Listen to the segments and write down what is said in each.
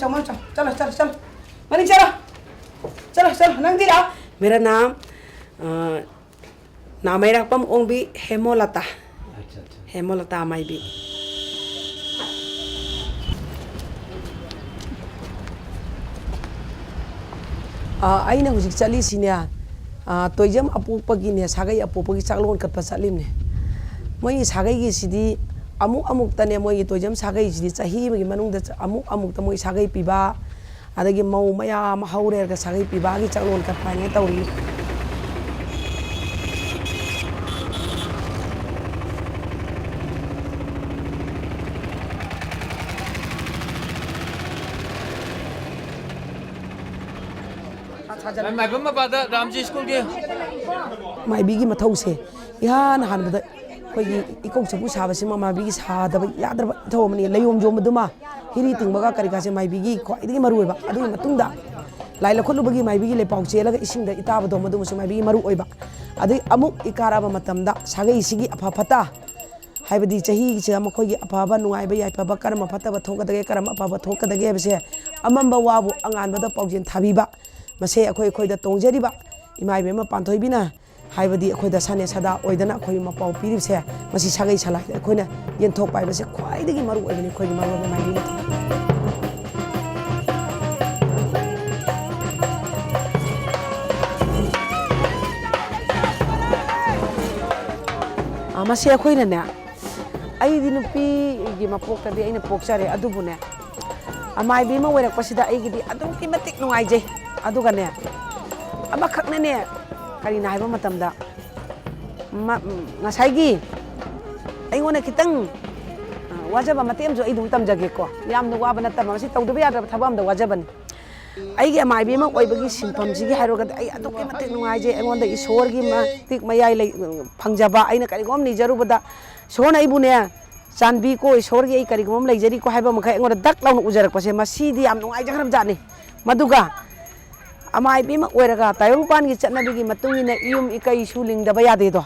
चलो चलो चलो मनी चलो चलो चलो नंग दिलाओ मेरा नाम नामेरापम ओंबी हेमोलता हेमोलता माइबी अइना हुजिक चली सिने तोइजम अपोपगिने सागै अपोपगी चाकलोन कटपा चलिमने मोइ सागैगी सिदी अमुक तने मोइ तोइजम सागै सिदी चाही मगी मनुंगदा अमुक त मोइ सागै पिबा अदगी मौ मयाम हौरेरगा सागै पिबागी चाकलोन कटपाने तौरी रामजी स्कूल के माइबी की मथौ से इहान हानबदा कोई इको चपु साबसे माइबी की सादब यादरब थोमनी लयोम जोम दुमा हिरी तिंगबगा करिका से माइबी की ख्वाइदगी मरुइबा अदुई मतुंगदा लाई लखोलुबगी माइबी की लेपाउ चेलगा इसिंगदा इताब दोम दुमसु माइबी की मरु ओइबा अदुई अमुक इकाराबा मतमदा सागै सिगी अफा फता हाइबदी चही से मखोगी अफाबा नुआइबा याइफाबा करम फतबा थोकदगे करम अफाबा थोकदगे हबसे अमंबा वाबु अंगानबदा पाउजेन थाबीबा मसे अखोई अखोइदा तोंजरिबा इमाइबेमा पांथोइबिना हाइबदी अखोइदा साने सदा ओइदना अखोइ मपाउ पिरिबसे मसी सागै सलाइ अखोइना येनथोक पाइबसे ख्वाइदगी मरु ओइबनि अखोइगी मरु माइबी मसे अखोइनाने अइदी नुपी गी मपोकदि अइना पोकचरे अदुबुने अमाइबी मा ओइरकपसिदा अइगिदि अदुकी मतिक नुआइजे अदुगने अमखकने Kareena हाइबा मतमदा ngasaygi aingona kitang wajaba matem jo idum tamjage ko yamna waba natama masi tawduba yadra thabam da wajaban aigi amaibi ma oibagi sinpam sigi hairoga ai adukke matek nungaije aingonda isor gi ma tik mayai lai phangjaba aina karigom ni jarubada sona ibune chanbi ko isor gi ai karigom lai jari ko haiba makai aingonda dak launu ujarak pase masidi am nungaije kharam jani maduga amaibi ma oiraga tayongpan gi chatnabi gi matungina ium ikai suling da bayade do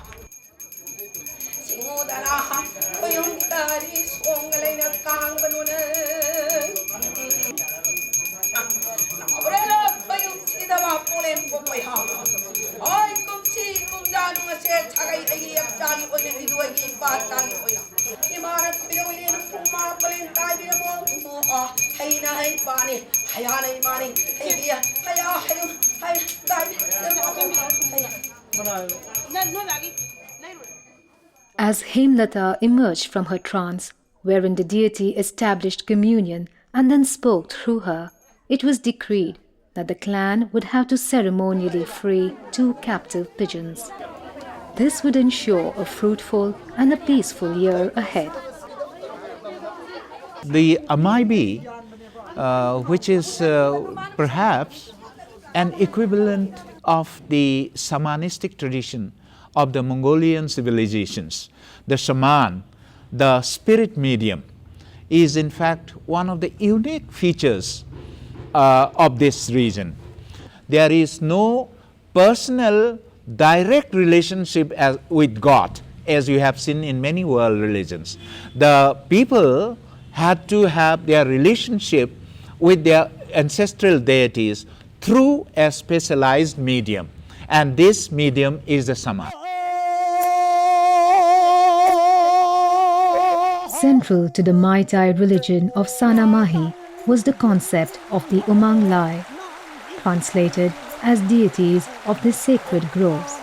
As Hemlata emerged from her trance, wherein the deity established communion and then spoke through her, it was decreed that the clan would have to ceremonially free 2 captive pigeons. This would ensure a fruitful and a peaceful year ahead. The Amaibi, which is perhaps an equivalent of the shamanistic tradition of the Mongolian civilizations, the shaman, the spirit medium, is in fact one of the unique features of this region. There is no personal direct relationship with God, as you have seen in many world religions. The people had to have their relationship with their ancestral deities through a specialized medium, and this medium is the shaman. Central to the Mai Tai religion of Sanamahi was the concept of the Umang Lai, translated as deities of the sacred groves.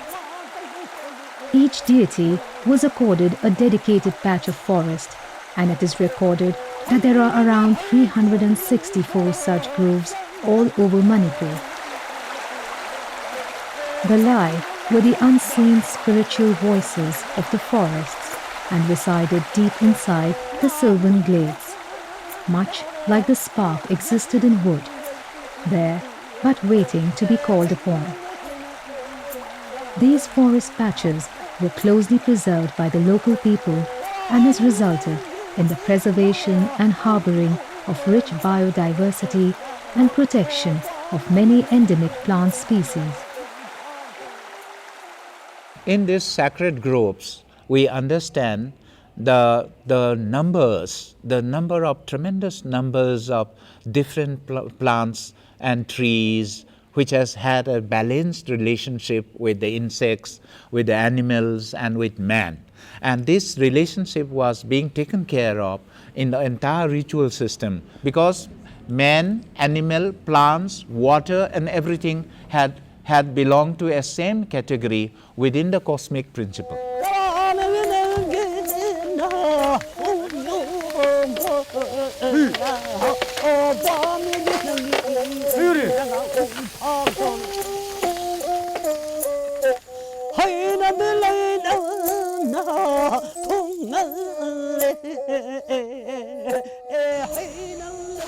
Each deity was accorded a dedicated patch of forest, and it is recorded that there are around 364 such groves all over Manipur. The Lai were the unseen spiritual voices of the forests and resided deep inside the sylvan glades, much like the spark existed in wood, there but waiting to be called upon. These forest patches were closely preserved by the local people and has resulted in the preservation and harboring of rich biodiversity and protection of many endemic plant species. In these sacred groves, we understand the tremendous numbers of different plants and trees, which has had a balanced relationship with the insects, with the animals, and with man. And this relationship was being taken care of in the entire ritual system, because man, animal, plants, water, and everything had belonged to a same category within the cosmic principle.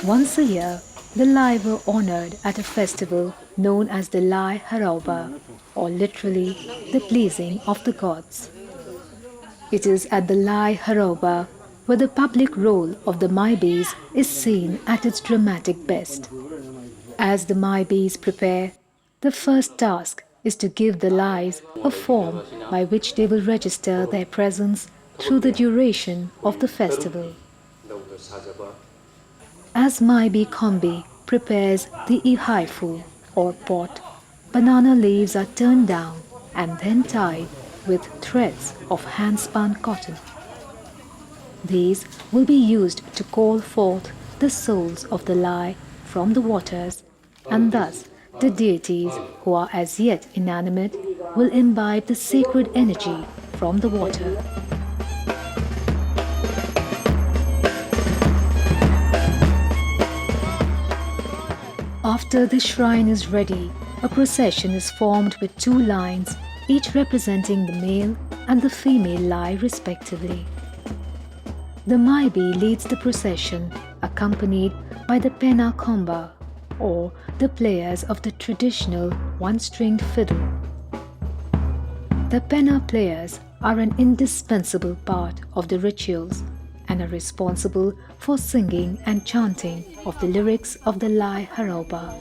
Once a year, the Lai were honored at a festival known as the Lai Haraoba, or literally the pleasing of the gods. It is at the Lai Haraoba where the public role of the Maibis is seen at its dramatic best. As the Maibis prepare, the first task is to give the Lais a form by which they will register their presence through the duration of the festival. As Maibi Kombi prepares the ihaifu, or pot, banana leaves are turned down and then tied with threads of hand-spun cotton. These will be used to call forth the souls of the Lai from the waters, and thus the deities who are as yet inanimate will imbibe the sacred energy from the water. After the shrine is ready, a procession is formed with two lines, each representing the male and the female Lai respectively. The Maibi leads the procession, accompanied by the Pena Komba, or the players of the traditional one-stringed fiddle. The Pena players are an indispensable part of the rituals and are responsible for singing and chanting of the lyrics of the Lai Haraoba.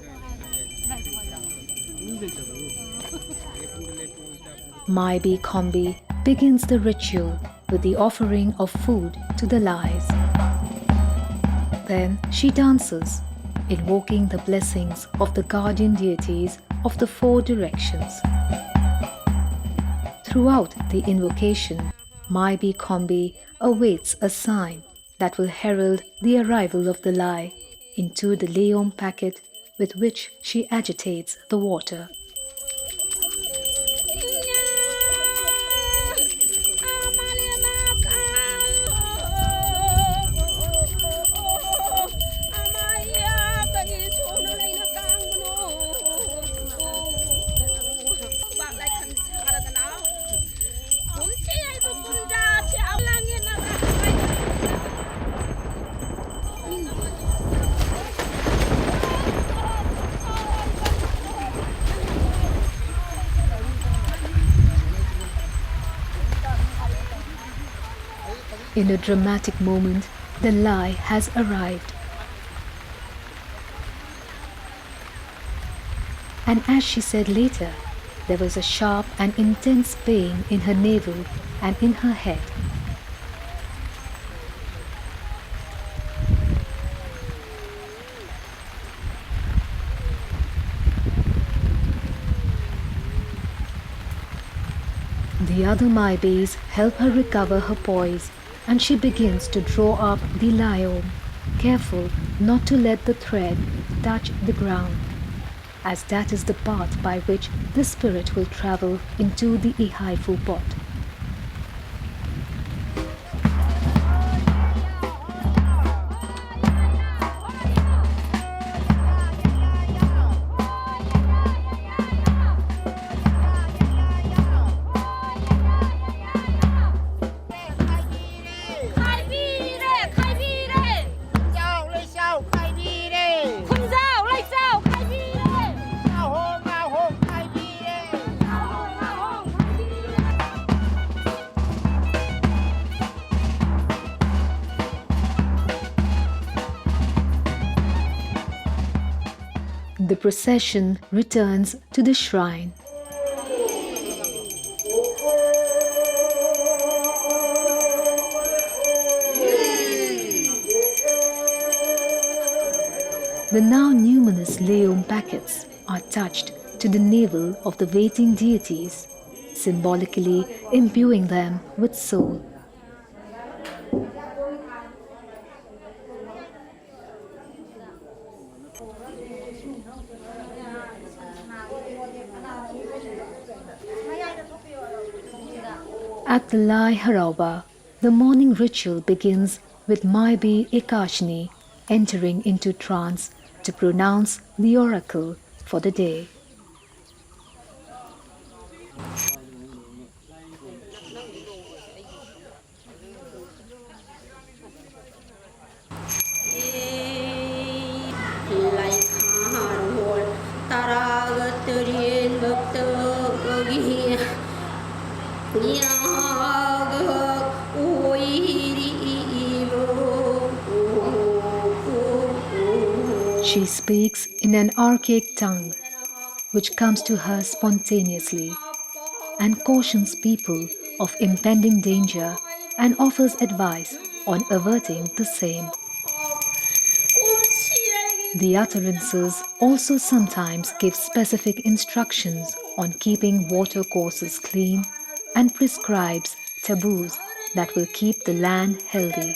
Maibi Kombi begins the ritual with the offering of food to the Lais. Then she dances, invoking the blessings of the guardian deities of the four directions. Throughout the invocation, Maibi Kombi awaits a sign that will herald the arrival of the Lai into the leom packet with which she agitates the water. In a dramatic moment, the Lai has arrived. And as she said later, there was a sharp and intense pain in her navel and in her head. The other Maibis help her recover her poise, and she begins to draw up the Laom, careful not to let the thread touch the ground, as that is the path by which the spirit will travel into the ihaifu pot. The procession returns to the shrine. The now numerous leum packets are touched to the navel of the waiting deities, symbolically imbuing them with soul. At the Lai Haraoba, the morning ritual begins with Maibis Ekashni entering into trance to pronounce the oracle for the day. She speaks in an archaic tongue, which comes to her spontaneously, and cautions people of impending danger and offers advice on averting the same. The utterances also sometimes give specific instructions on keeping watercourses clean and prescribes taboos that will keep the land healthy.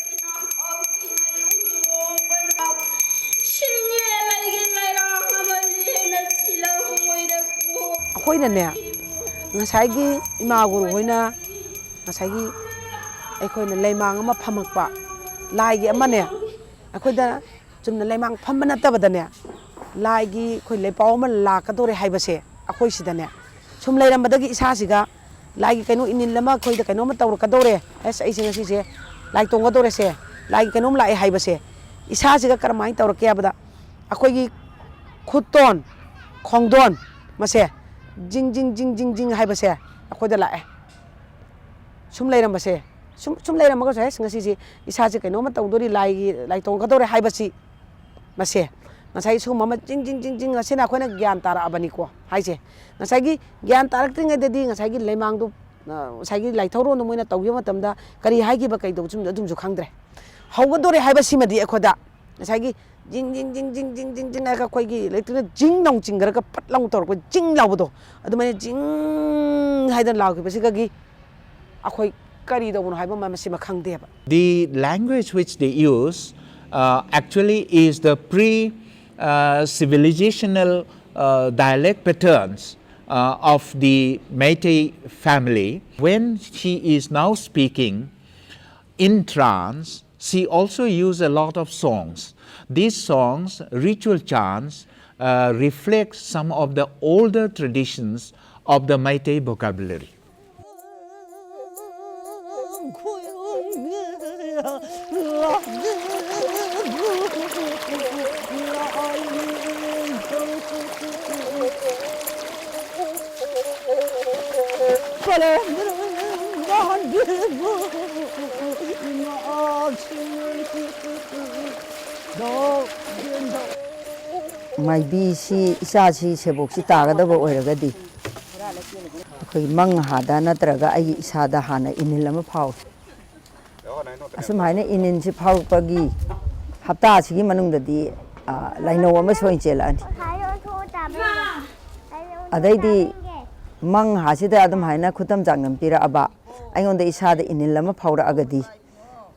ꯑꯩꯈꯣꯏꯅꯅꯦ ꯉꯁꯥꯏꯒꯤ ꯏꯃꯥ ꯒꯨꯔꯨ ꯍꯣꯏꯅ ꯉꯁꯥꯏꯒꯤ ꯑꯩꯈꯣꯏꯅ ꯂꯩꯃꯥꯡ ꯑꯃ ꯐꯝꯃꯛꯄ ꯂꯥꯏꯒꯤ ꯑꯃꯅꯦ ꯑꯩꯈꯣꯏꯗ ꯆꯨꯝꯅ ꯂꯩꯃꯥꯡ ꯐꯝꯕ ꯅꯠꯇꯕꯗꯅꯦ ꯂꯥꯏꯒꯤ ꯑꯩꯈꯣꯏ ꯂꯩꯄꯥꯎ ꯑꯃ ꯂꯥꯛꯀꯗꯧꯔꯦ ꯍꯥꯏꯕꯁꯦ ꯑꯩꯈꯣꯏ ꯁꯤꯗꯅꯦ ꯁꯨꯝ ꯂꯩꯔꯝꯕꯗꯒꯤ ꯏꯁꯥꯁꯤꯒ ꯂꯥꯏꯒꯤ ꯀꯩꯅꯣ ꯏꯅꯤꯜ ꯑꯃ ꯑꯩꯈꯣꯏꯗ ꯀꯩꯅꯣꯝꯃ ꯇꯧꯔꯛꯀꯗꯧꯔꯦ ꯑꯁ ꯑꯩꯁꯦ ꯉꯁꯤꯁꯦ ꯂꯥꯏ ꯇꯣꯡꯒꯗꯧꯔꯦꯁꯦ ꯂꯥꯏꯒꯤ ꯀꯩꯅꯣꯝ ꯂꯥꯛꯑꯦ ꯍꯥꯏꯕꯁꯦ ꯏꯁꯥꯁꯤꯒ ꯀꯔꯝꯍꯥꯏꯅ ꯇꯧꯔꯛꯀꯦ ꯍꯥꯏꯕꯗ ꯑꯩꯈꯣꯏꯒꯤ ꯈꯨꯠꯇꯣꯟ ꯈꯣꯡꯗꯣꯟ ꯃꯁꯦ ꯖꯤꯡ ꯖꯤꯡ ꯖꯤꯡ ꯖꯤꯡ ꯖꯤꯡ ꯍꯥꯏꯕꯁꯦ ꯑꯩꯈꯣꯏꯗ ꯂꯥꯛꯑꯦ ꯁꯨꯝ ꯂꯩꯔꯝꯕꯁꯦ ꯁꯨꯝ ꯂꯩꯔꯝꯃꯒꯁꯨ ꯍꯦꯁ ꯉꯁꯤꯁꯦ ꯏꯁꯥꯁꯦ ꯀꯩꯅꯣꯝꯃ ꯇꯧꯗꯣꯔꯤ ꯂꯥꯏ ꯇꯣꯡꯒꯗꯧꯔꯦ ꯍꯥꯏꯕꯁꯤ ꯃꯁꯦ ꯉꯁꯥꯏ ꯁꯤꯒꯨꯝꯕ ꯑꯃ ꯖꯤꯡ ꯖꯤꯡ ꯖꯤꯡ ꯖꯤꯡ ꯑꯁꯤꯅ ꯑꯩꯈꯣꯏꯅ ꯒ꯭ꯌꯥꯟ ꯇꯥꯔꯛꯑꯕꯅꯤꯀꯣ ꯍꯥꯏꯁꯦ ꯉꯁꯥꯏꯒꯤ ꯒ꯭ꯌꯥꯟ ꯇꯥꯔꯛꯇ꯭ꯔꯤꯉꯩꯗꯗꯤ ꯉꯁꯥꯏꯒꯤ ꯂꯩꯃꯥꯡꯗꯣ ꯉꯁꯥꯏꯒꯤ ꯂꯥꯏꯊꯧꯔꯣꯟꯗꯣ ꯃꯣꯏꯅ ꯇꯧꯈꯤꯕ ꯃꯇꯝꯗ ꯀꯔꯤ ꯍꯥꯏꯈꯤꯕ ꯀꯩꯗꯧꯕ ꯁꯨꯝ ꯑꯗꯨꯝꯁꯨ ꯈꯪꯗ꯭ꯔꯦ ꯍꯧꯒꯗꯧꯔꯦ ꯍꯥꯏꯕꯁꯤꯃꯗꯤ ꯑꯩꯈꯣꯏꯗ ꯉꯁꯥꯏꯒꯤ ꯖꯤꯡ ꯖꯤꯡ ꯖꯤꯡ ꯖꯤꯡ ꯖꯤꯡ ꯖꯤꯡ ꯖꯤꯡ ꯍꯥꯏꯔꯒ ꯑꯩꯈꯣꯏꯒꯤ ꯏꯂꯦꯛꯇ꯭ꯔꯤꯛꯅ ꯖꯤꯡ ꯂꯥꯎ ꯆꯤꯡꯈ꯭ꯔꯒ ꯐꯠ ꯂꯥꯎ ꯇꯧꯔꯛꯄ ꯖꯤꯡ ꯂꯥꯎꯕꯗꯣ ꯑꯗꯨꯃꯥꯏꯅ ꯖꯤꯡ ꯍꯥꯏꯗꯅ ꯂꯥꯎꯈꯤꯕꯁꯤꯒꯤ ꯑꯩꯈꯣꯏ ꯀꯔꯤ ꯇꯧꯕꯅꯣ ꯍꯥꯏꯕ ꯃꯁꯤꯃ ꯈꯪꯗꯦꯕ. The language which they use actually is the pre-civilizational dialect patterns of the Meitei family. When she is now speaking in trance, she also uses a lot of songs. These songs, ritual chants, reflect some of the older traditions of the Meitei vocabulary. Maibisi isaasi seboksi tagadaba oiragadi akhoi mang hada natraga ai isada hana inil ama phau asum haina inin si phau pagi hapta sigi manungdadi laino ama soin chelani adaidi mang hasida adam haina khutam jangnam pira aba aingonda isada inil ama phaura agadi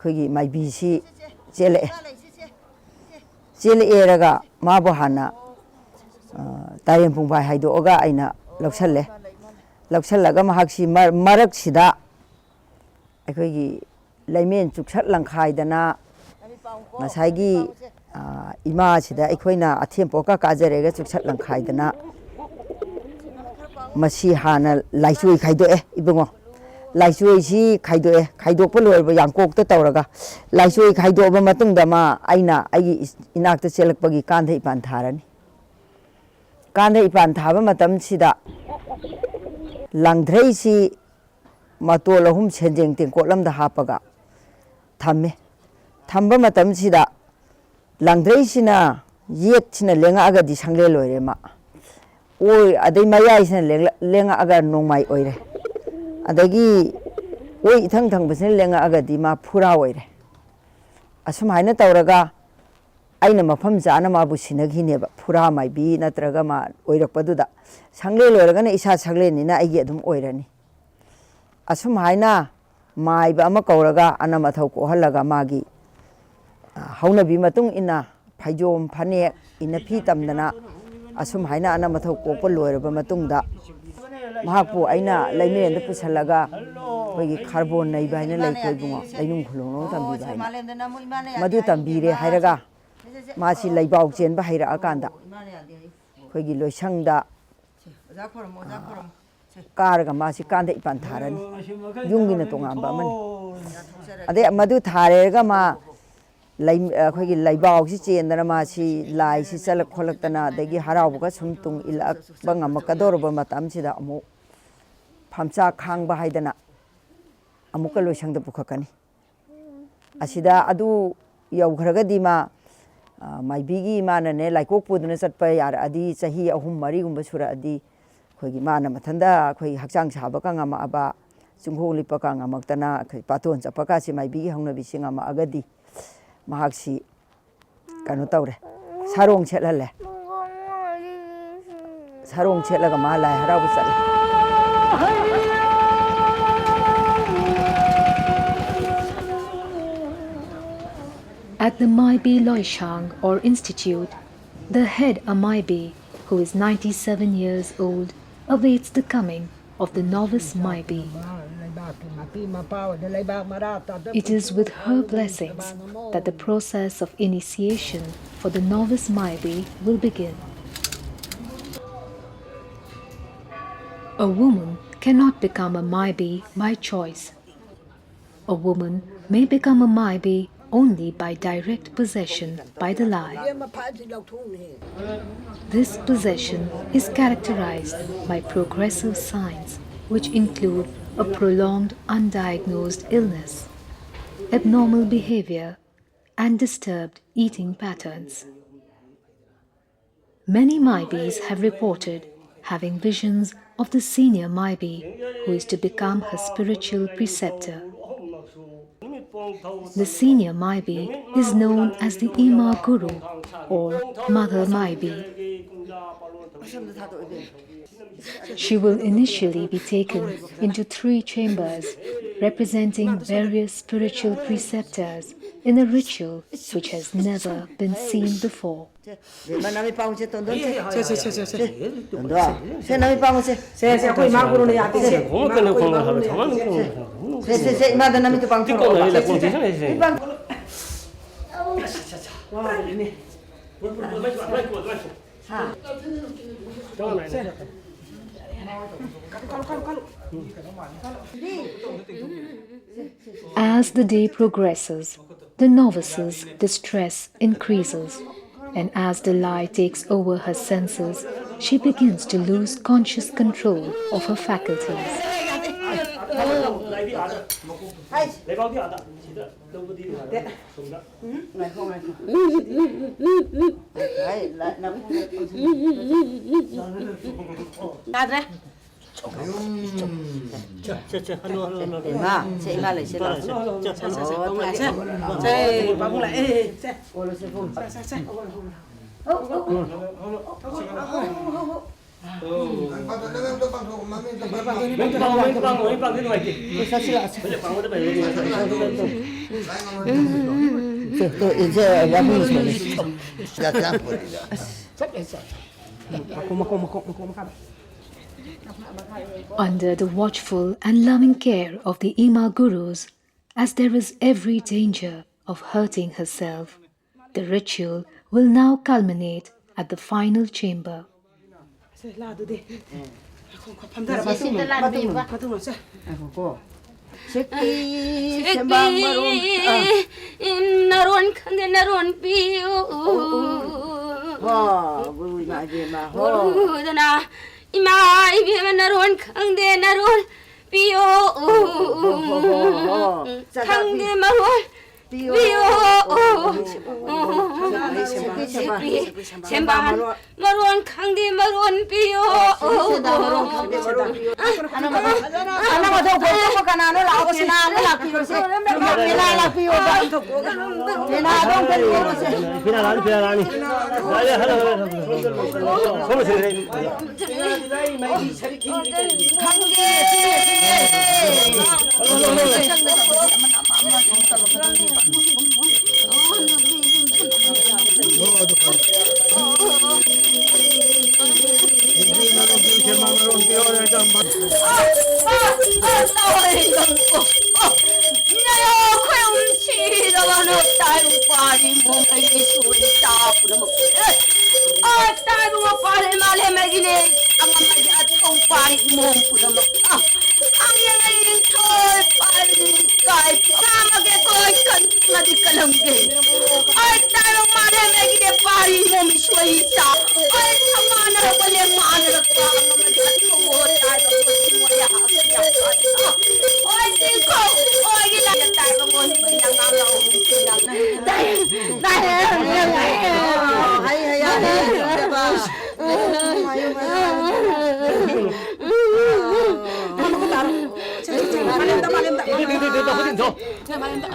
khogi maibisi chele eraga mabu hana tayem pungbai haidoga aina lauksallaga mahaksi maraksida aikogi laimen chuksat langkhaidana ngasagi ima sida aikoina athempoka kajarega chuksat langkhaidana masi hana laisui khaidoe ibungo laisui si khaidoe khaidokpa loiba yangkokta tawraga laisui khaidoba matungda ma aina ai inakta chelakpagi kandha ipan tharani kandha ipan thaba matam sida langdhrei si matol ahum senjeng tengkotlamda hapaga thamme thamba matam sida langdhrei sina yet sina lenga aga di sangle loire ma oi adai mayai sina lenga aga nongmai oire adagi oi ithang thang basina lenga aga di ma phura oire asum haina tawraga aina mafam jana ma bu sinagi ne ba phura mai bi natraga ma oirak paduda sangle loraga na isa sagle ni na ai adum oirani asum haina mai ba ama kauraga ana mathau ko halaga magi hauna bi matung ina phaijom phane ina phi tamdana asum haina ana mathau ko po loiraba matung da mahakpu aina laimeren da pusalaga hoigi carbon nei ba ina lai koi bungo lainung khulong no tambi ba madu tambire hairaga masi laibau chen ba haira akanda hoigi loisangda कारगा मासी कांदे इपान थारनी युंगिना तोंगांबा मन अदे मदु थारेगा मा लाई अखोगी लाइबाव सि चेंदना मासी लाई सि चलक खोलक्तना देगी हरावगा सुम तुंग इलक बंगा मकदोरबा मतम सिदा अमु फामचा खांगबा हाइदना अमुक लोइसंगदा पुखकनी असिदा अदु यौघरगदी मा माइबिगी मानने लाइकोक पुदना चटपा यार अदी चही अहुम मरी गुंबा सुरा अदी खोगी माना मथंदा खोई हक्चांग साबा का ngama aba chungho lipa ka ngamaktana khoi paton chapaka si mai bi hongna bi singa ma agadi mahaksi kanu tawre sarong chelale sarong chelaga ma lai haraoba sal At the Maibi Loishang or Institute, the head Maibi, who is 97 years old, awaits the coming of the novice Maibi. It is with her blessings that the process of initiation for the novice Maibi will begin. A woman cannot become a Maibi by choice. A woman may become a Maibi only by direct possession by the Lai. This possession is characterized by progressive signs which include a prolonged undiagnosed illness, abnormal behavior, and disturbed eating patterns. Many Maibis have reported having visions of the senior Maibi who is to become her spiritual preceptor. The senior Maibi is known as the Ima Guru or Mother Maibi. She will initially be taken into 3 chambers representing various spiritual preceptors in a ritual which has never been seen before. As the day progresses, the novice's distress increases, and as the Lai takes over her senses, she begins to lose conscious control of her faculties. Under the watchful and loving care of the Ima Gurus, as there is every danger of hurting herself, the ritual will now culminate at the final chamber. Sembahan maron khangdi maron piyo Ana ma dog ko kana no la ko sina no la piyo se pina la piyo ba pina dog ko se pina rani dale hala sono se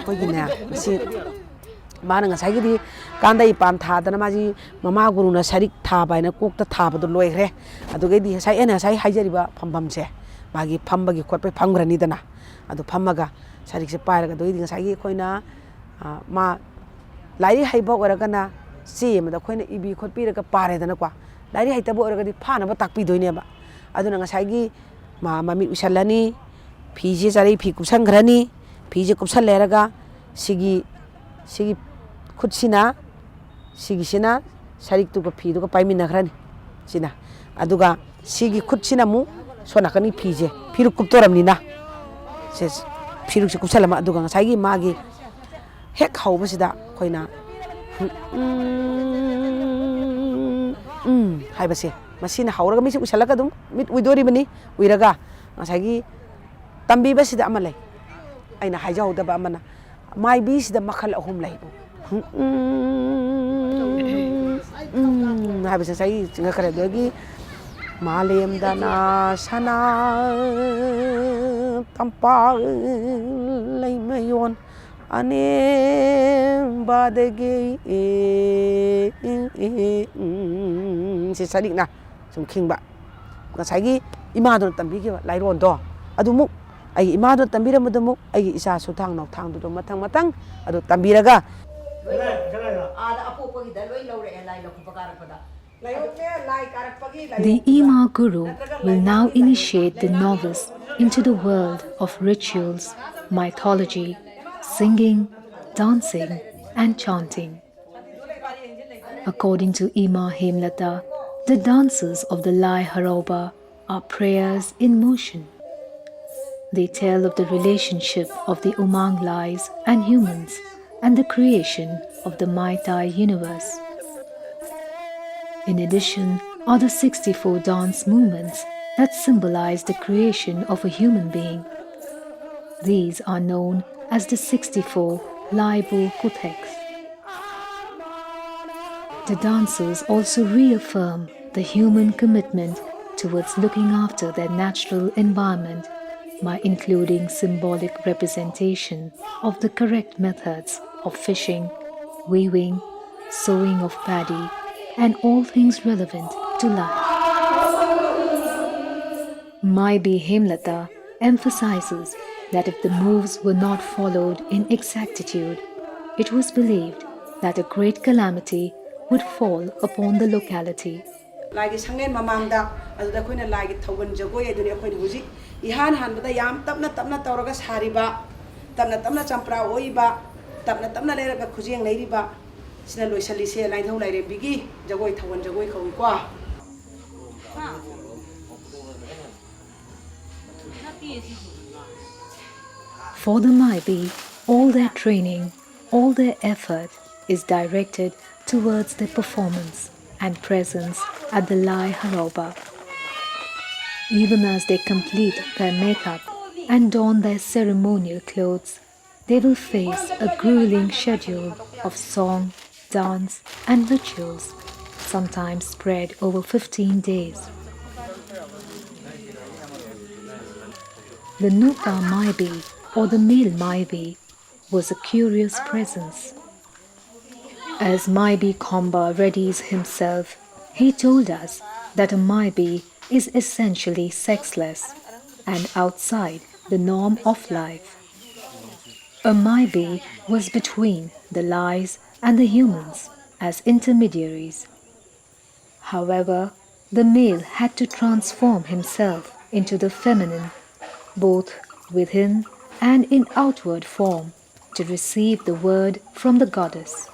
거기네. 시 많은 거 자기들이 간다 이 밤 타다나 마지 마마 구루나 사릭 타바이나 꼭다 타바도 로이그래. 아도게디 사이에나 사이 하이저리바 밤밤세. 마기 밤바기 콧배 방그라니다나. 아도 밤마가 사릭세 빠이라가 도이딩 사기 코이나 마 라이리 하이버 오라가나 시에마다 코이나 이비 콧비라가 빠레다나 과. 라이리 하이타보 오라가디 파나바 딱비도이네바. 아도나 nga saigi ma mami usalani phiji jari phi kusanghrani phiji kupsal leraga sigi khutsina sina sarik tu ko phi du ko paimina khrani sina aduga sigi khutsina mu sonakani phije phiru kuptoramni na se phiru se kupsalama aduga nga saigi magi hek haubasida khoina haibase masina hauraga misi usalaka dum mit uidori bani uiraga ngasagi tambi basida amalai aina haija hoda ba amana Maibis da makhal ahum laibo habisa sai singa kare dogi malem dana sana tampa lai mayon ane badege si sadik na sum king ba ngasagi imadon tambi ki lairon do adumuk ai imadon tambira mudumuk ai isa suthang nok thang do matang adu tambiraga The Ima Guru will now initiate the novice into the world of rituals, mythology, singing, dancing, and chanting. According to Ima Hemlata, the dances of the Lai Haraoba are prayers in motion. They tell of the relationship of the Umang Lais and humans and the creation of the Maitai universe. In addition are the 64 dance movements that symbolize the creation of a human being. These are known as the 64 Laibu Kutheks. The dancers also reaffirm the human commitment towards looking after their natural environment by including symbolic representation of the correct methods of fishing, weaving, sowing of paddy, and all things relevant to life. Maibis Hemlata emphasizes that if the moves were not followed in exactitude, it was believed that a great calamity would fall upon the locality. Lagi sangen mamangda aduda khoina lagi thogan jagoi aduni khoina huji ihan hanbada yam tapna tawraga sariba tapna champra oiba tapna leraga khujeng leiriba sina loisali se laithau laire bigi jagoi thogan jagoi khawi kwa For the Maibis, all their training, all their effort is directed towards their performance and presence at the Lai Haraoba. Even as they complete their makeup and don their ceremonial clothes, they will face a grueling schedule of song, dance, and rituals, sometimes spread over 15 days. The Nuka Maibi, or the male Maibi, was a curious presence. As Maibi Khomba readies himself, he told us that a Maibi is essentially sexless and outside the norm of life. A Maibi was between the Lais and the humans as intermediaries. However, the male had to transform himself into the feminine, both within and in outward form, to receive the word from the goddess.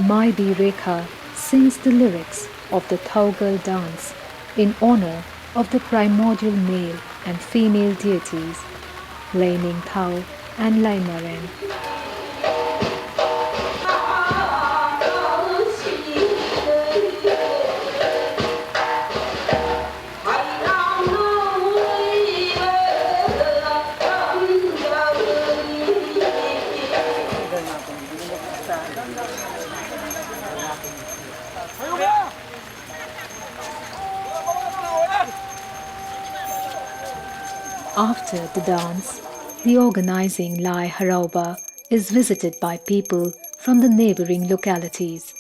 Maibi Rekha sings the lyrics of the Thaugal dance in honor of the primordial male and female deities, Lai Ning Thau and Lai Maren. After the dance, the organizing Lai Haraoba is visited by people from the neighboring localities.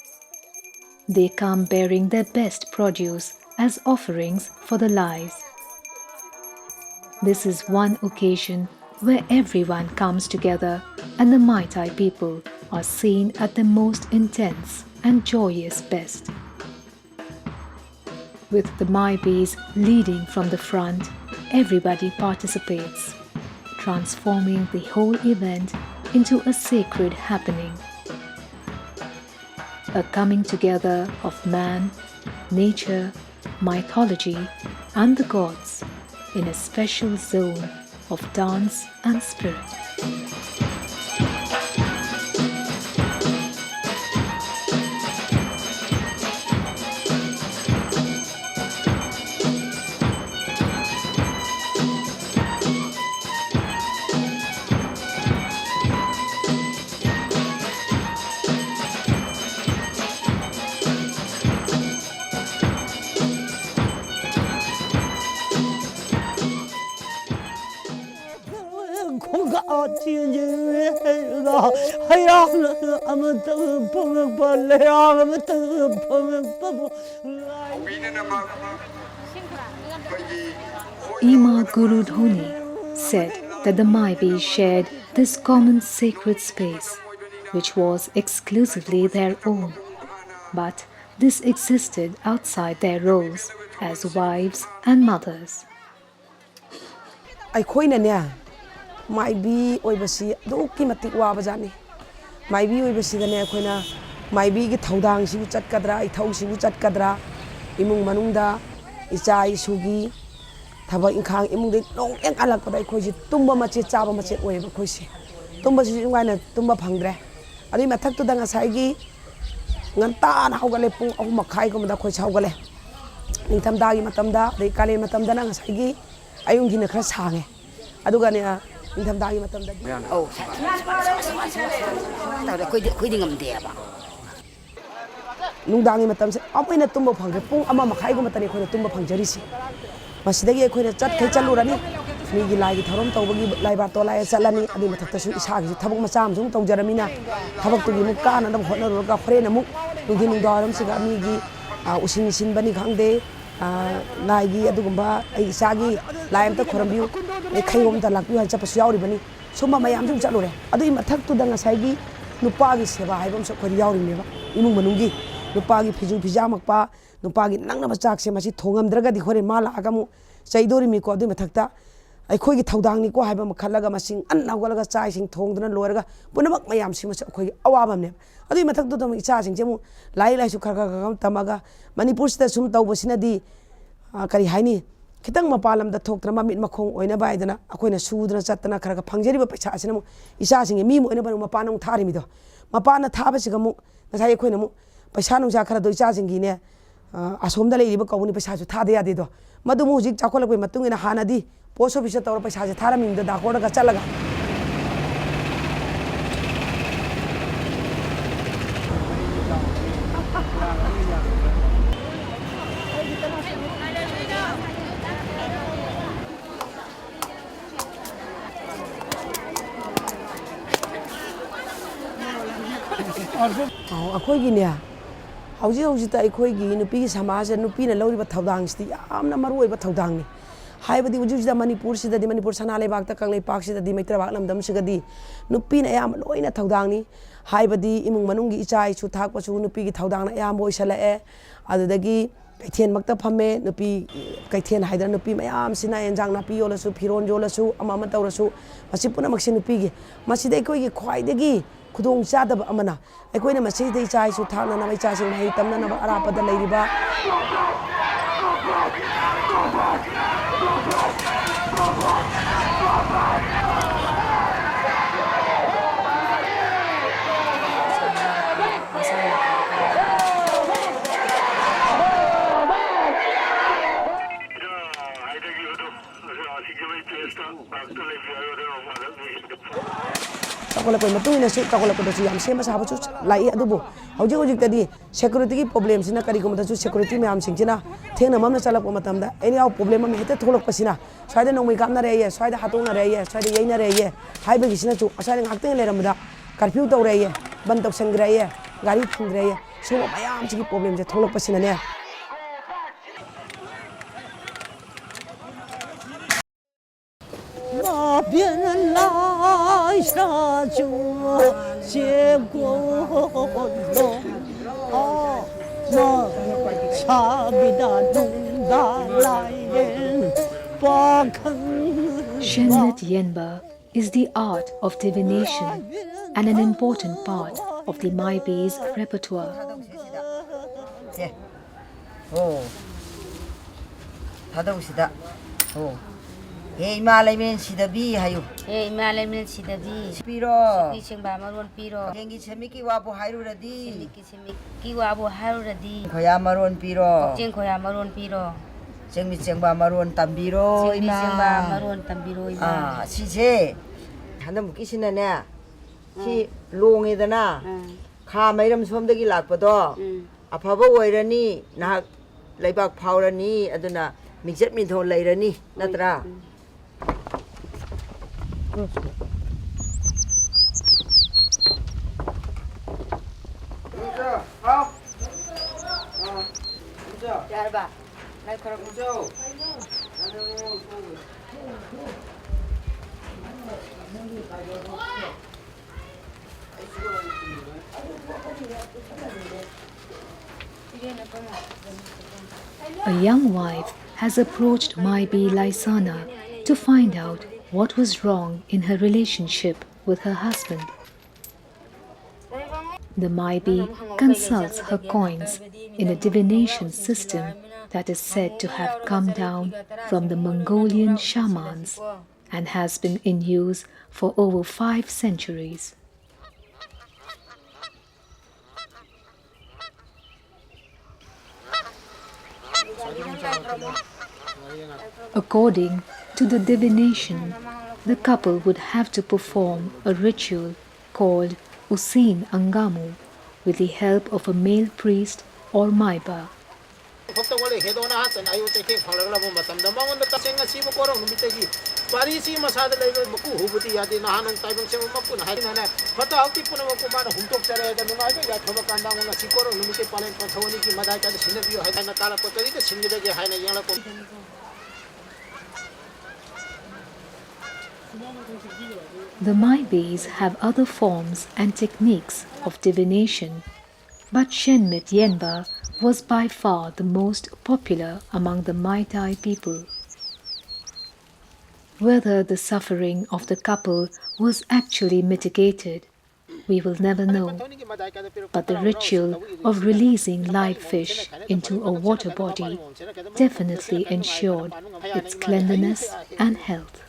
They come bearing their best produce as offerings for the Lais. This is one occasion where everyone comes together and the Mai Tai people are seen at their most intense and joyous best. With the Maibis leading from the front, everybody participates, transforming the whole event into a sacred happening. A coming together of man, nature, mythology, and the gods in a special zone of dance and spirit. Ima Guru Dhoni said that the Maibis shared this common sacred space, which was exclusively their own. But this existed outside their roles as wives and mothers. Maibi oibasi duki matik wabajani. Maibi oibasi dane akoina Maibi ki thaudang sibu chatkadra, ithau sibu chatkadra, imung manungda icha isugi thaba inkhang imung de long eng alak pada ikhoisi tumba mache chaba mache oiba khoisi. Tumba sibu ngaina tumba phangdre. Adi mathak tu danga saigi nganta na hawgale pung ahu makhai ko mada khoisi hawgale. Ningtham dagi matamda, de kale matamda na saigi ayung gina khara sange. Aduga ne Intam dagi matam dagi. Oh, kuidi ngamdeba. Nungdangi matam se amoina tumba phangre pung ama makhai go matani khoina tumba phangjarisi. Masidagi khoina chat khai chalurani. Migi lai gi tharom tawbagi lai ba to lai chalani adi mathakta su isa gi thabak macham sung tawjaramina. Thabak tu gi mukka na dam khona ro ga khre na muk nungdi nungdaram siga migi usin sinbani khangde lai gi adugumba ai isagi lai amta khorambiu Kayom ta lakyu han chapa yauri bani soma mayam jung chalure adu mathak tu danga saigi nupa gi seba haibam so khori yauri meba imung manungi nupa gi phiju phijamakpa nupa gi nangna bachak se masi thongam draga di khore mala agamu chaidori mi ko adu mathak ta ꯑꯩꯈꯣꯏꯒꯤ ꯊꯧꯗꯥꯡꯅꯤꯀꯣ ꯍꯥꯏꯕ ꯑꯃ ꯈꯜꯂꯒ ꯃꯁꯤꯡ ꯑꯟꯅ ꯍꯧꯒꯠꯂꯒ ꯆꯥꯛ ꯏꯁꯤꯡ ꯊꯣꯡꯗꯨꯅ ꯂꯣꯏꯔꯒ ꯄꯨꯝꯅꯃꯛ ꯃꯌꯥꯝꯁꯤꯃꯁꯨ ꯑꯩꯈꯣꯏꯒꯤ ꯑꯋꯥꯕ ꯑꯃꯅꯦꯕ ꯑꯗꯨꯒꯤ ꯃꯊꯛꯇꯨꯗ ꯑꯃꯨꯛ ꯏꯆꯥꯁꯤꯡꯁꯦ ꯑꯃꯨꯛ ꯂꯥꯏꯔꯤꯛ ꯂꯥꯏꯁꯨ ꯈꯔ ꯇꯝꯃꯒ ꯃꯅꯤꯄꯨꯔꯁꯤꯗ ꯁꯨꯝ ꯇꯧꯕꯁꯤꯅꯗꯤ ꯀꯔꯤ ꯍꯥꯏꯅꯤ ꯈꯤꯇꯪ ꯃꯄꯥꯟ ꯂꯝꯗ ꯊꯣꯛꯇꯅ ꯃꯃꯤꯠ ꯃꯈꯣꯡ ꯑꯣꯏꯅꯕ ꯍꯥꯏꯗꯅ ꯑꯩꯈꯣꯏꯅ ꯁꯨꯗꯅ ꯆꯠꯇꯅ ꯈꯔ ꯐꯪꯖꯔꯤꯕ ꯄꯩꯁꯥ ꯑꯁꯤꯅ ꯑꯃꯨꯛ ꯏꯆꯥꯁꯤꯡꯒꯤ ꯃꯤ ꯑꯃ ꯑꯣꯏꯅꯕ ꯃꯄꯥꯟꯗ ꯑꯃꯨꯛ ꯊꯥꯔꯤꯃꯤꯗꯣ ꯃꯄꯥꯟꯗ ꯊꯥꯕꯁꯤꯒ ꯑꯃꯨꯛ ꯉꯁꯥꯏ ꯑꯩꯈꯣꯏꯅ ꯑꯃꯨꯛ ꯄꯩꯁꯥ ꯅꯨꯡꯁꯥ ꯈꯔꯗꯣ ꯏꯆꯥꯁꯤꯡꯒꯤꯅꯦ ꯑꯁꯣꯝꯗ ꯂꯩꯔꯤꯕ ꯀꯧꯕꯅꯤ ꯄꯩꯁꯥꯁꯨ ꯊꯥꯗ ꯌꯥꯗꯦꯗꯣ ꯃꯗꯨ ꯑꯃꯨꯛ ꯍꯧꯖꯤꯛ ꯆꯥꯎꯈꯠꯂꯛꯄꯒꯤ ꯃꯇꯨꯡ ꯏꯟꯅ ꯍꯥꯟꯅꯗꯤ ꯄꯣꯁ ꯑꯣꯐꯤꯁꯇ ꯇꯧꯔ ꯄꯩꯁꯥꯁꯦ ꯊꯥꯔꯝꯃꯤꯗ ꯗꯥꯀꯣꯔꯗꯒ ꯆꯠꯂꯒ ꯑꯩꯈꯣꯏꯒꯤꯅꯦ ꯍꯧꯖꯤꯛꯇ ꯑꯩꯈꯣꯏꯒꯤ ꯅꯨꯄꯤꯒꯤ ꯁꯃꯥꯖꯁꯦ ꯅꯨꯄꯤꯅ ꯂꯧꯔꯤꯕ ꯊꯧꯗꯥꯡꯁꯤꯗꯤ ꯌꯥꯝꯅ ꯃꯔꯨꯑꯣꯏꯕ ꯊꯧꯗꯥꯡꯅꯤ ꯍꯥꯏꯕꯗꯤ ꯍꯧꯖꯤꯛꯁꯤꯗ ꯃꯅꯤꯄꯨꯔꯁꯤꯗꯗꯤ ꯃꯅꯤꯄꯨꯔ ꯁꯅꯥ ꯂꯩꯕꯥꯛꯇ ꯀꯪꯂꯩꯄꯥꯛꯁꯤꯗꯗꯤ ꯃꯩꯇ꯭ꯔꯥꯕꯥꯛ ꯂꯝꯗꯝꯁꯤꯒꯗꯤ ꯅꯨꯄꯤꯅ ꯑꯌꯥꯝꯕ ꯂꯣꯏꯅ ꯊꯧꯗꯥꯡꯅꯤ ꯍꯥꯏꯕꯗꯤ ꯏꯃꯨꯡ ꯃꯅꯨꯡꯒꯤ ꯏꯆꯥ ꯏꯁꯨ ꯊꯥꯛꯄꯁꯨ ꯅꯨꯄꯤꯒꯤ ꯊꯧꯗꯥꯡꯅ ꯑꯌꯥꯝꯕ ꯑꯣꯏꯁꯜꯂꯛꯑꯦ ꯑꯗꯨꯗꯒꯤ ꯀꯩꯊꯦꯜꯃꯛꯇ ꯐꯝꯃꯦ ꯅꯨꯄꯤ ꯀꯩꯊꯦꯜ ꯍꯥꯏꯗꯅ ꯅꯨꯄꯤ ꯃꯌꯥꯝꯁꯤꯅ ꯑꯦꯟꯖꯥꯡ ꯅꯥꯄꯤ ꯌꯣꯜꯂꯁꯨ ꯐꯤꯔꯣꯟ ꯌꯣꯜꯂꯁꯨ ꯑꯃ ꯇꯧꯔꯁꯨ ꯃꯁꯤ ꯄꯨꯝꯅꯃꯛꯁꯤ ꯅꯨꯄꯤꯒꯤ ꯃꯁꯤꯗ ꯑꯩꯈꯣꯏꯒꯤ ꯈ꯭ꯋꯥꯏꯗꯒꯤ ꯈꯨꯗꯣꯡ ꯆꯥꯗꯕ ꯑꯃꯅ ꯑꯩꯈꯣꯏꯅ ꯃꯁꯤꯗ ꯏꯆꯥ ꯏꯁꯨ ꯊꯥꯛꯅꯅꯕ ꯏꯆꯥꯁꯤꯡ ꯃꯍꯩ ꯇꯝꯅꯅꯕ ꯑꯔꯥꯞꯄꯗ ꯂꯩꯔꯤꯕ ꯆꯥꯎꯈꯠꯂꯛꯄꯒꯤ ꯃꯇꯨꯡ ꯏꯟꯅꯁꯨ ꯆꯥꯎꯈꯠꯂꯛꯄꯗꯁꯨ ꯌꯥꯝ ꯁꯦꯝꯕ ꯁꯥꯕꯁꯨ ꯂꯥꯛꯏ ꯑꯗꯨꯕꯨ ꯍꯧꯖꯤꯛꯇꯗꯤ ꯁꯦꯀꯨꯔꯤꯇꯤꯒꯤ ꯄ꯭ꯔꯣꯕ꯭ꯂꯦꯝꯁꯤꯅ ꯀꯔꯤꯒꯨꯝꯕꯗꯁꯨ ꯁꯦꯀꯨꯔꯤꯇꯤ ꯃꯌꯥꯝꯁꯤꯡꯁꯤꯅ ꯊꯦꯡꯅ ꯃꯝꯅ ꯆꯠꯂꯛꯄ ꯃꯇꯝꯗ ꯑꯦꯅꯤ ꯑꯥꯎ ꯄ꯭ꯔꯣꯕ꯭ꯂꯦꯝ ꯑꯃ ꯍꯦꯛꯇ ꯊꯣꯛꯂꯛꯄꯁꯤꯅ ꯁ꯭ꯋꯥꯏꯗ ꯅꯣꯡꯃꯩ ꯀꯥꯞꯅꯔꯛꯑꯦ ꯁ꯭ꯋꯥꯏꯗ ꯍꯥꯠꯇꯣꯛꯅꯔꯛꯑꯦ ꯁ꯭ꯋꯥꯏꯗ ꯌꯩꯅꯔꯛꯑꯦ ꯍꯥꯏꯕꯒꯤꯁꯤꯅꯁꯨ ꯑꯁ꯭ꯋꯥꯏꯗ ꯉꯥꯛꯇꯪ ꯂꯩꯔꯝꯕꯗ ꯀꯔꯐ꯭ꯌꯨ ꯇꯧꯔꯛꯑꯦ ꯕꯟ ꯇꯧꯁꯟꯈ꯭ꯔꯦ ꯒꯥꯔꯤ ꯊꯤꯡꯈ꯭ꯔꯦ ꯁꯤꯒꯨꯝꯕ ꯃꯌꯥꯝꯁꯤꯒꯤ ꯄ꯭ꯔꯣꯕ꯭ꯂꯦꯝꯁꯦ ꯊꯣꯛꯂꯛꯄꯁꯤꯅꯅꯦ Shenmet Yenba is the art of divination and an important part of the Maibis repertoire. Hey Malamin Sidabi, hayu. Hey, Malamin Sidabi. Piro. Singba Maron Piro. Yengi Semiki Wabu Hairudi. Simiki Wabu Harudi. Koyamaron Piro. Jinkoya Maron Piro. Jengmi Jengba Maron Tambiro. Jengba Maron Tambiro. Ah, Sije. Hanam Kishinana. Si long idana. Ka Madam Somdagi Lakpado. A Pava Wairani, Nak Labak Powerani, Aduna, Mixet Minto Lairani, Natra. A young wife has approached Maibi Laisana to find out what was wrong in her relationship with her husband. The Maibi consults her coins in a divination system that is said to have come down from the Mongolian shamans and has been in use for over 5 centuries. According to the divination, the couple would have to perform a ritual called Usin Angamu with the help of a male priest or Maiba. The Maibis have other forms and techniques of divination, but Shenmet Yenba was by far the most popular among the Mai Tai people. Whether the suffering of the couple was actually mitigated, we will never know. But the ritual of releasing live fish into a water body definitely ensured its cleanliness and health.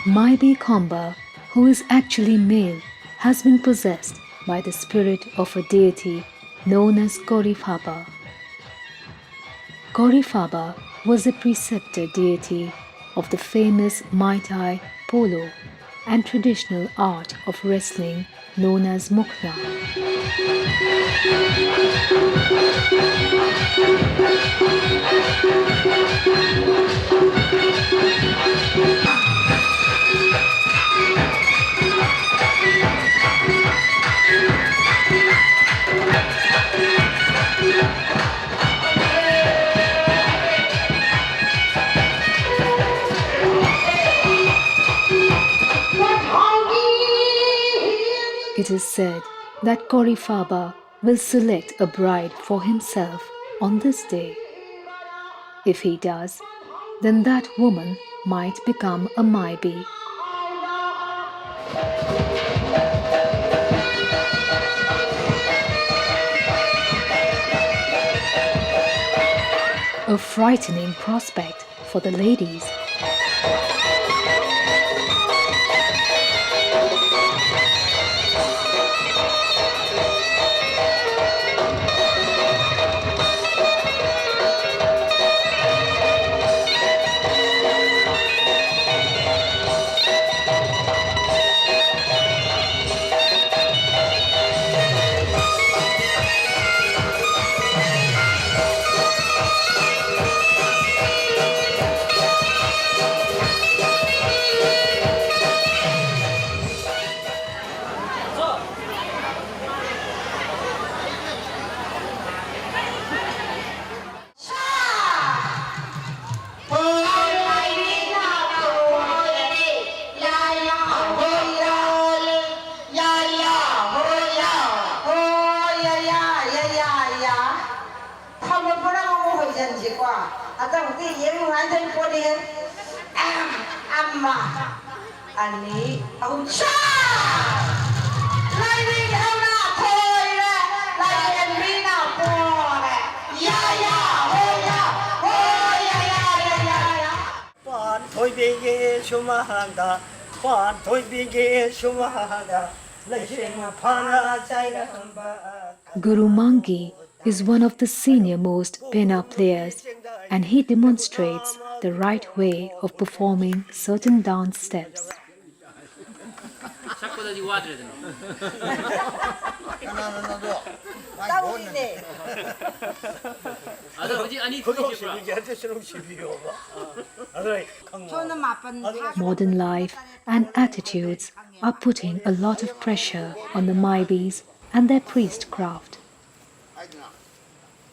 Maibis Khomba, who is actually male, has been possessed by the spirit of a deity known as Gorifaba. Gorifaba was a preceptor deity of the famous Muay Thai, polo, and traditional art of wrestling known as Mukna. It is said that Gorifaba will select a bride for himself on this day. If he does, then that woman might become a Maibi. A frightening prospect for the ladies. Guru Mangi is one of the senior-most Pena players, and he demonstrates the right way of performing certain dance steps. Modern life and attitudes are putting a lot of pressure on the Maibis and their priestcraft.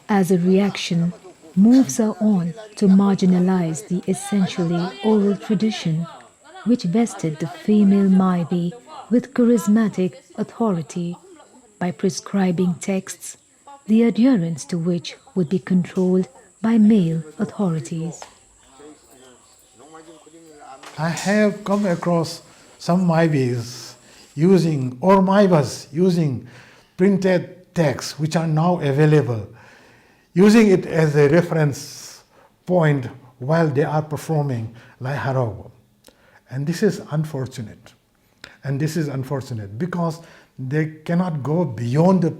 As a reaction, moves are on to marginalize the essentially oral tradition which vested the female Maibi with charismatic authority by prescribing texts, the adherence to which would be controlled by male authorities. I have come across some Maibis using, or Maibas using printed texts which are now available, using it as a reference point while they are performing Lai Haraoba. And this is unfortunate. And this is unfortunate because they cannot go beyond the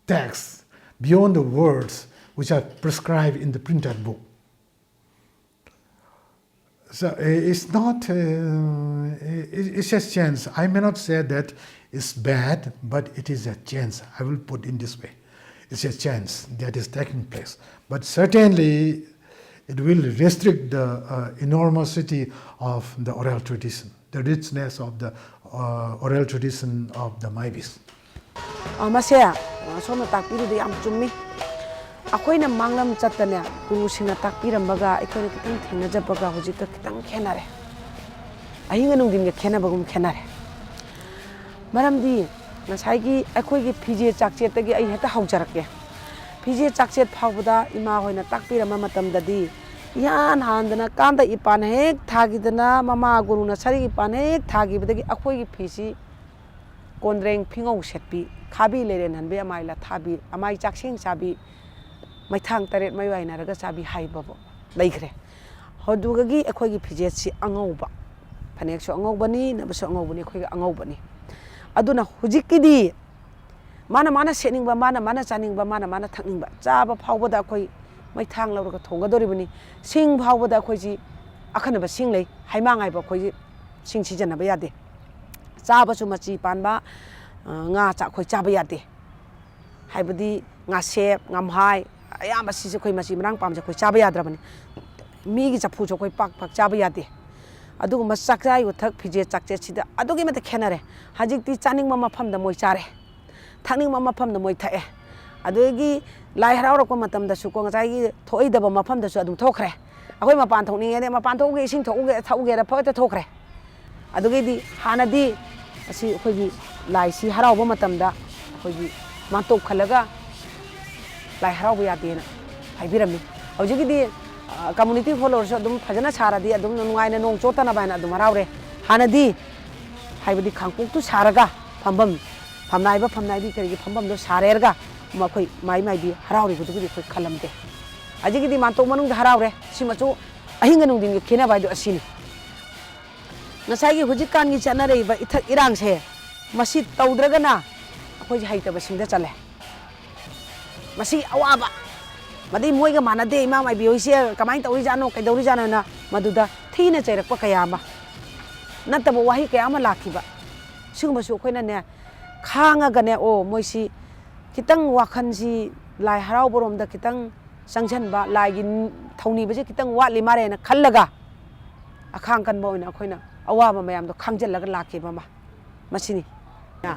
text, beyond the words which are prescribed in the printed book. So it's not, it's a chance. I may not say that it's bad, but it is a chance. I will put in this way. It's a chance that is taking place. But certainly it will restrict the enormosity of the oral tradition, the richness of the oral tradition of the Maibis. Masaya, soma takpiru di am chummi. Ako'y na manglam chatanya guru sina takpiram baga ako'y na kitang thingna baga hujita kitang khenare. Ahinga nung dim khena bagum khenare. Maramdi nasai ako'y gi PJ chakchet tagi ai heta haujarake. PJ chakchet phawda ima hoina takpiram matamdadi yan handana kanda ipan hek thagidana mama guru na sari ipan hek thagibadagi ako'y gi phisi kondreng phingau setpi khabi leren hanbe amai la thabi amai chaksing sabi mai thang taret mai wai naraga sabi haibabo laikre hodugagi akhoi gi phijet si angauba phanek so angaubani na so angaubani akhoi gi angaubani aduna hujikidi mana seningba mana chaningba mana thakningba chaba phawbada akhoi mai thang lauraga thongadoribani sing phawbada akhoi ji akhanaba sing lei haimangai ba akhoi ji sing sijanaba yade chaba su machi panba nga cha khoi chaba yade haibadi nga sep ngamhai ayamba sisi khoi machi marang pamja khoi chaba yadrabani mi gi chapu jo khoi pak chaba yade adugu masakjai uthak phije chakche sida adugi mate khenare hajikti chaning mama phamda moi chare thakning mama phamda moi thae adugi lai harau ko matam da su ko ngai gi thoi daba mafam da su adum thokre akoi mapan thokning ene mapan thoge ising thoge thauge ra phoi ta thokre adugi di hanadi asi khoi gi lai si harau ba matam da khoi gi mantok khalaga lai harau ba yadena haibirami hojigi di community followers adum phajana saradi adum nungai na nong chota na baina adum haraure hanadi haibadi khangpuk tu saraga phambam phamnai ba phamnai di kari phambam do sarerga makhoi mai bi harauri budugi khoi khalamde ajigi di mantok manung haraure simachu ahinga nung din khena bai do asini ngasai gi hujikan gi chana rei ba ithak irang se masi tawdraga na akhoi haita ba singda chale masi awaba madi moiga manade ima mai bi hoise kamai tawri jano kai dawri jana na maduda thina chairakpa kayama nataba wahi kayama lakhiba siguma su khoina ne khanga gane o moisi kitang wakhan si lai harau borom da kitang sangjan ba lai gi thoni ba je kitang watli mare na khallaga akhang kan bo ina khoina awaba mayam do khangjal laga lakhe ba ma masini na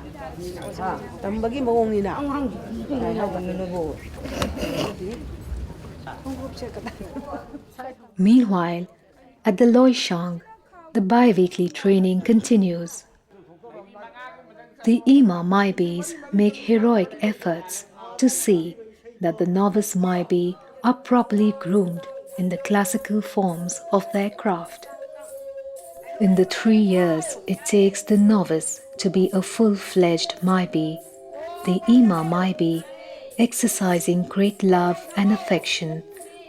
tambagi mawong ni na lai harau ban no bo Meanwhile, at the Loishang, the bi-weekly training continues. The Ima Maibis make heroic efforts to see that the novice Maibi are properly groomed in the classical forms of their craft. In the 3 years it takes the novice to be a full-fledged Maibi, the Ima Maibi, exercising great love and affection,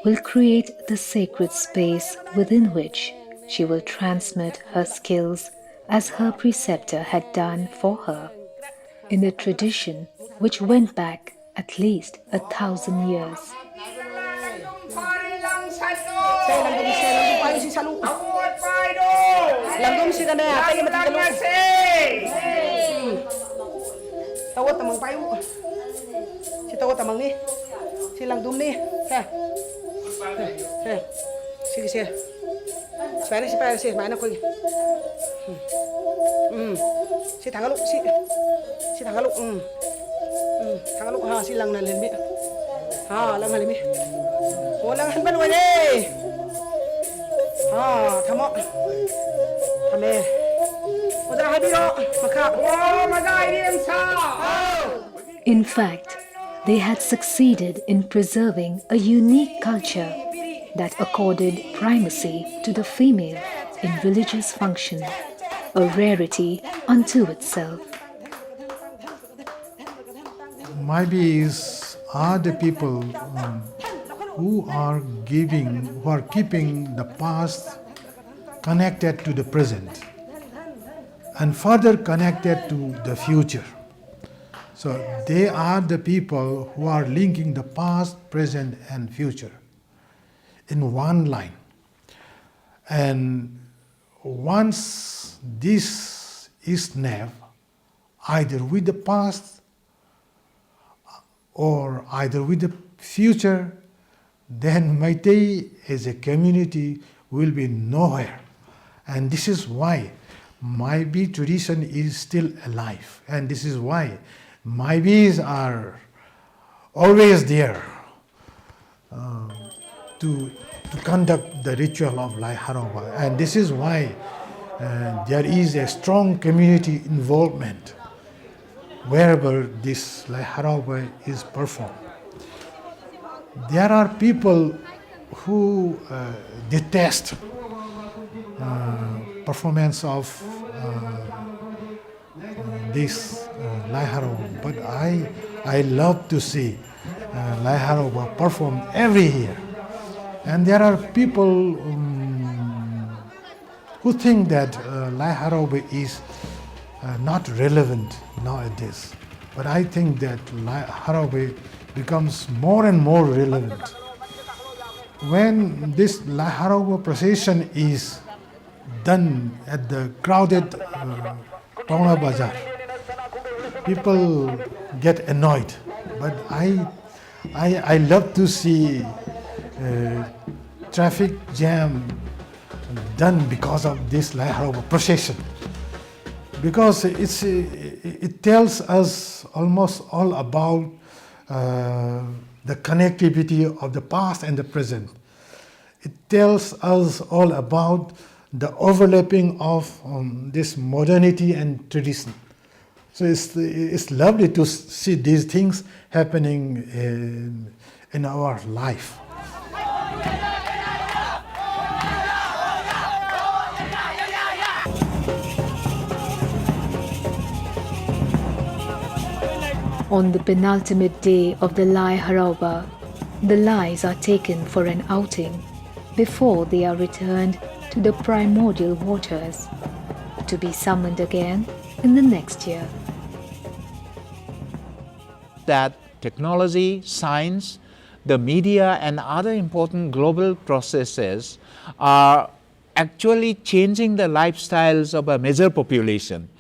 will create the sacred space within which she will transmit her skills as her preceptor had done for her, in a tradition which went back at least 1,000 years. Si thangaluk si thangaluk thangaluk ha si lang na len mi ha lang halimi o lang han ban wa ne ha thamo thame odra habiro makha o magai rim sa. In fact, they had succeeded in preserving a unique culture that accorded primacy to the female in religious function, a rarity unto itself. Maibis are the people who are keeping the past connected to the present and further connected to the future. So they are the people who are linking the past, present and future in one line. And once this is snapped, either with the past or either with the future, then Meitei as a community will be nowhere. And this is why Maibis tradition is still alive. And this is why Maibis are always there to conduct the ritual of Lai Haraoba. And this is why there is a strong community involvement wherever this Lai Haraoba is performed. There are people who detest performance of this Lai Haraoba, but I love to see Lai Haraoba performed every year. And there are people who think that Lai Haraoba is not relevant nowadays. But I think that Lai Haraoba becomes more and more relevant. When this Lai Haraoba procession is done at the crowded Pauna Bazaar, people get annoyed. But I love to see traffic jam done because of this Lai Haraoba procession. Because it tells us almost all about the connectivity of the past and the present. It tells us all about the overlapping of this modernity and tradition. So it's lovely to see these things happening in our life. On the penultimate day of the Lai Haraoba, the Lais are taken for an outing before they are returned to the primordial waters, to be summoned again in the next year. That technology, science, the media and other important global processes are actually changing the lifestyles of a major population.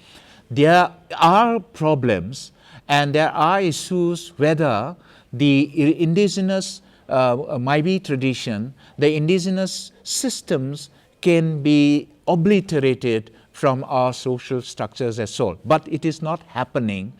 There are problems and there are issues whether the indigenous Maibis tradition, the indigenous systems can be obliterated from our social structures as well. But it is not happening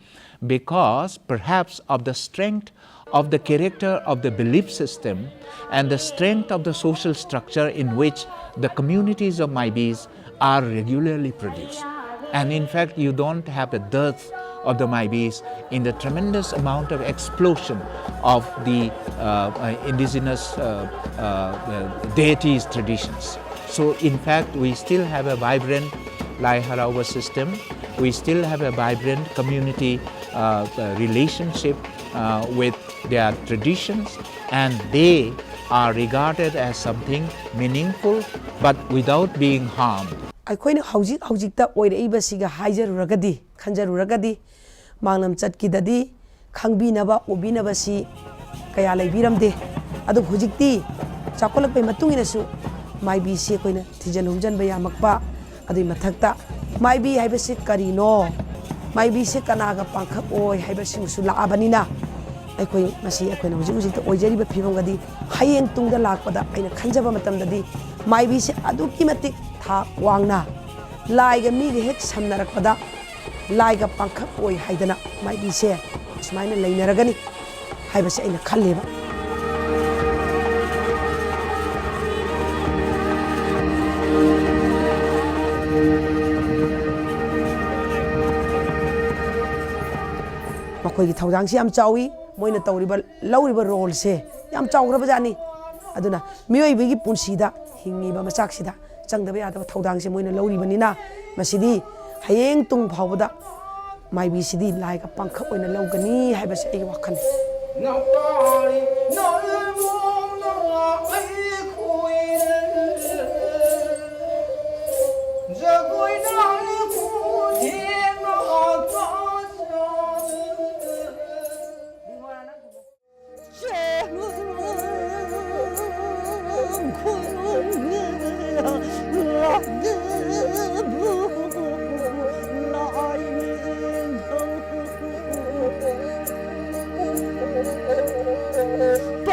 because perhaps of the strength of the character of the belief system and the strength of the social structure in which the communities of Maibis are regularly produced. And in fact, you don't have a dearth of the Maibis in the tremendous amount of explosion of the indigenous deities traditions. So in fact, we still have a vibrant Lai Haraoba system. We still have a vibrant community relationship with their traditions, and they are regarded as something meaningful but without being harmed. ꯑꯩꯈꯣꯏꯅ ꯍꯧꯖꯤꯛꯇ ꯑꯣꯏꯔꯛꯏꯕꯁꯤꯒ ꯍꯥꯏꯖꯔꯨꯔꯒꯗꯤ ꯈꯟꯖꯔꯨꯔꯒꯗꯤ ꯃꯥꯡꯂꯝ ꯆꯠꯈꯤꯗꯗꯤ ꯈꯪꯕꯤꯅꯕ ꯎꯕꯤꯅꯕꯁꯤ ꯀꯌꯥ ꯂꯩꯕꯤꯔꯝꯗꯦ ꯑꯗꯨꯕꯨ ꯍꯧꯖꯤꯛꯇꯤ ꯆꯥꯎꯈꯠꯂꯛꯄꯒꯤ ꯃꯇꯨꯡ ꯏꯟꯅꯁꯨ ꯃꯥꯏꯕꯤꯁꯤ ꯑꯩꯈꯣꯏꯅ ꯊꯤꯖꯤꯟ ꯍꯨꯝꯖꯤꯟꯕ ꯌꯥꯝꯃꯛꯄ ꯑꯗꯨꯒꯤ ꯃꯊꯛꯇ ꯃꯥꯏꯕꯤ ꯍꯥꯏꯕꯁꯤ ꯀꯔꯤꯅꯣ ꯃꯥꯏꯕꯤꯁꯤ ꯀꯅꯥꯒ ꯄꯥꯡꯈꯛ ꯑꯣꯏ ꯍꯥꯏꯕꯁꯤꯡꯁꯨ ꯂꯥꯛꯑꯕꯅꯤꯅ ꯑꯩꯈꯣꯏ ꯃꯁꯤ ꯑꯩꯈꯣꯏꯅ ꯍꯧꯖꯤꯛꯇ ꯑꯣꯏꯖꯔꯤꯕ ꯐꯤꯕꯝꯒꯗꯤ ꯍꯌꯦꯡ ꯇꯨꯡꯗ ꯂꯥꯛꯄꯗ ꯑꯩꯅ ꯈꯟꯖꯕ ꯃꯇꯝꯗꯗꯤ ꯃꯥꯏꯕꯤꯁꯤ ꯑꯗꯨꯛꯀꯤ ꯃꯇꯤꯛ ꯊꯥꯛ ꯋꯥꯡꯅ ꯂꯥꯏꯒ ꯃꯤꯒ ꯍꯦꯛ ꯁꯝꯅꯔꯛꯄꯗ ꯂꯥꯏꯒ ꯄꯥꯡꯈꯛ ꯑꯣꯏ ꯍꯥꯏꯗꯅ ꯃꯥꯏꯕꯤꯁꯦ ꯁꯨꯃꯥꯏꯅ ꯂꯩꯅꯔꯒꯅꯤ ꯍꯥꯏꯕꯁꯦ ꯑꯩꯅ ꯈꯜꯂꯦꯕ ꯃꯈꯣꯏꯒꯤ ꯊꯧꯗꯥꯡꯁꯤ ꯌꯥꯝ ꯆꯥꯎꯏ ꯃꯣꯏꯅ ꯂꯧꯔꯤꯕ ꯔꯣꯜꯁꯦ ꯌꯥꯝ ꯆꯥꯎꯈ꯭ꯔꯕꯖꯥꯠꯅꯤ ꯑꯗꯨꯅ ꯃꯤꯑꯣꯏꯕꯒꯤ ꯄꯨꯟꯁꯤꯗ ꯍꯤꯡꯉꯤꯕ ꯃꯆꯥꯛꯁꯤꯗ ꯆꯪꯗꯕ ꯌꯥꯗꯕ ꯊꯧꯗꯥꯡꯁꯦ ꯃꯣꯏꯅ ꯂꯧꯔꯤꯕꯅꯤꯅ ꯃꯁꯤꯗꯤ ꯍꯌꯦꯡ ꯇꯨꯡ ꯐꯥꯎꯕꯗ ꯃꯥꯏꯕꯤꯁꯤꯗꯤ ꯂꯥꯏꯒ ꯄꯥꯡꯈꯛ ꯑꯣꯏꯅ ꯂꯧꯒꯅꯤ ꯍꯥꯏꯕꯁꯦ ꯑꯩꯒꯤ ꯋꯥꯈꯜꯅꯤ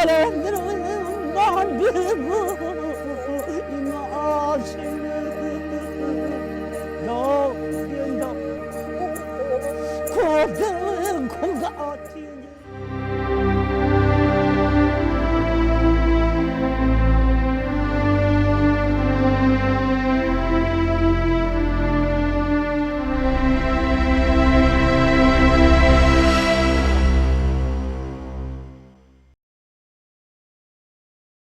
tolerant